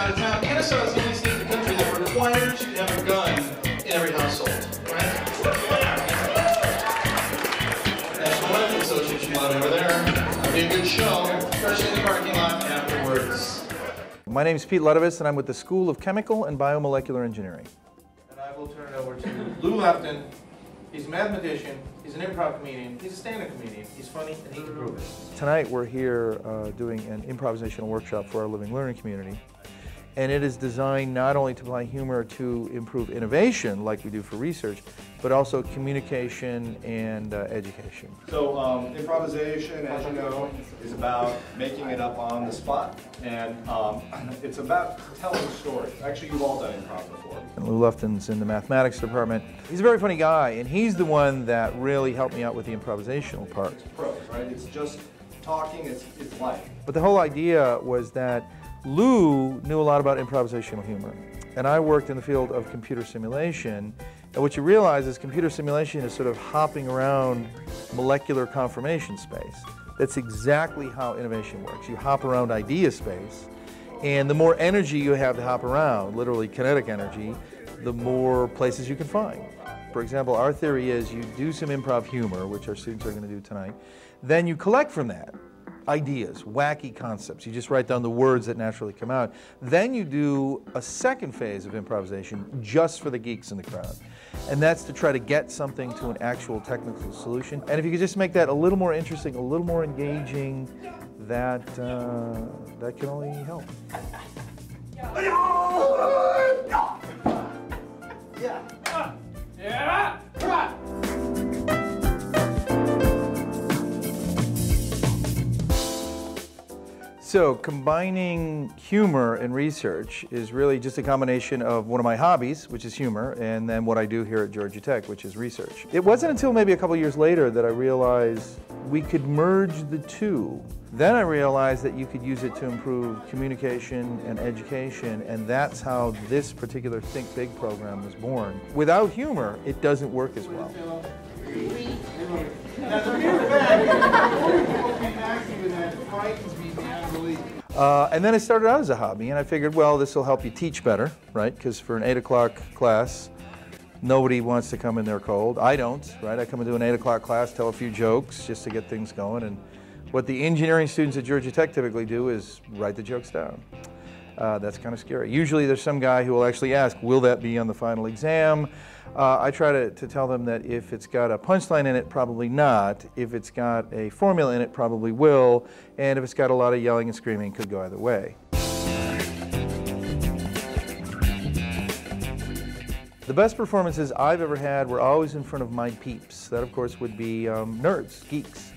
out of town, Kennesaw is the only state in the country that requires you to have a gun in every household, right? National Rifle Association lot over there. It'll be a good show, especially in the parking lot afterwards. My name is Pete Ludovice, and I'm with the School of Chemical and Biomolecular Engineering. And I will turn it over to Lou Lefton. He's a mathematician, he's an improv comedian, he's a stand-up comedian, he's funny, and he can prove it. Tonight we're here doing an improvisational workshop for our living learning community. And it is designed not only to apply humor to improve innovation, like we do for research, but also communication and education. So improvisation, as you know, is about making it up on the spot, and it's about telling stories. Actually, you've all done improv before. And Lou Lefton's in the mathematics department. He's a very funny guy, and he's the one that really helped me out with the improvisational part. It's prose, right? It's just talking, it's life. But the whole idea was that Lou knew a lot about improvisational humor, and I worked in the field of computer simulation, and what you realize is computer simulation is sort of hopping around molecular confirmation space. That's exactly how innovation works. You hop around idea space, and the more energy you have to hop around, literally kinetic energy, the more places you can find. For example, our theory is you do some improv humor, which our students are going to do tonight, then you collect from that ideas, wacky concepts. You just write down the words that naturally come out. Then you do a second phase of improvisation just for the geeks in the crowd. And that's to try to get something to an actual technical solution. And if you could just make that a little more interesting, a little more engaging, that can only help. So combining humor and research is really just a combination of one of my hobbies, which is humor, and then what I do here at Georgia Tech, which is research. It wasn't until maybe a couple years later that I realized we could merge the two. Then I realized that you could use it to improve communication and education, and that's how this particular Think Big program was born. Without humor, it doesn't work as well. And then it started out as a hobby, and I figured, well, this will help you teach better, right? Because for an 8 o'clock class, nobody wants to come in there cold. I don't, right? I come into an 8 o'clock class, tell a few jokes just to get things going, and what the engineering students at Georgia Tech typically do is write the jokes down. That's kind of scary. Usually there's some guy who will actually ask, will that be on the final exam? I try to tell them that if it's got a punchline in it, probably not. If it's got a formula in it, probably will. And if it's got a lot of yelling and screaming, it could go either way. The best performances I've ever had were always in front of my peeps. That, of course, would be nerds, geeks.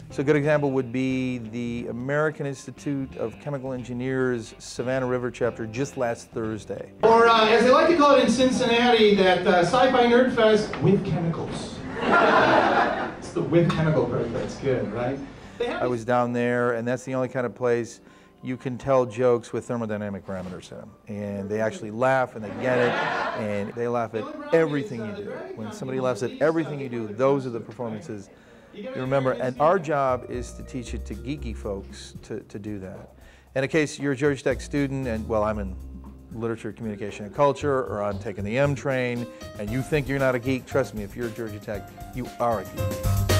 So a good example would be the American Institute of Chemical Engineers Savannah River chapter just last Thursday. Or as they like to call it in Cincinnati, that Sci-Fi Nerd Fest with chemicals. It's the with chemical part that's good, right? I was down there, and that's the only kind of place you can tell jokes with thermodynamic parameters in them. And they actually laugh, and they get it, and they laugh at everything you do. When somebody laughs at everything you do, those are the performances you remember, and our job is to teach it to geeky folks to do that. And in case you're a Georgia Tech student, and well, I'm in literature, communication, and culture, or I'm taking the M train, and you think you're not a geek, trust me, if you're at Georgia Tech, you are a geek.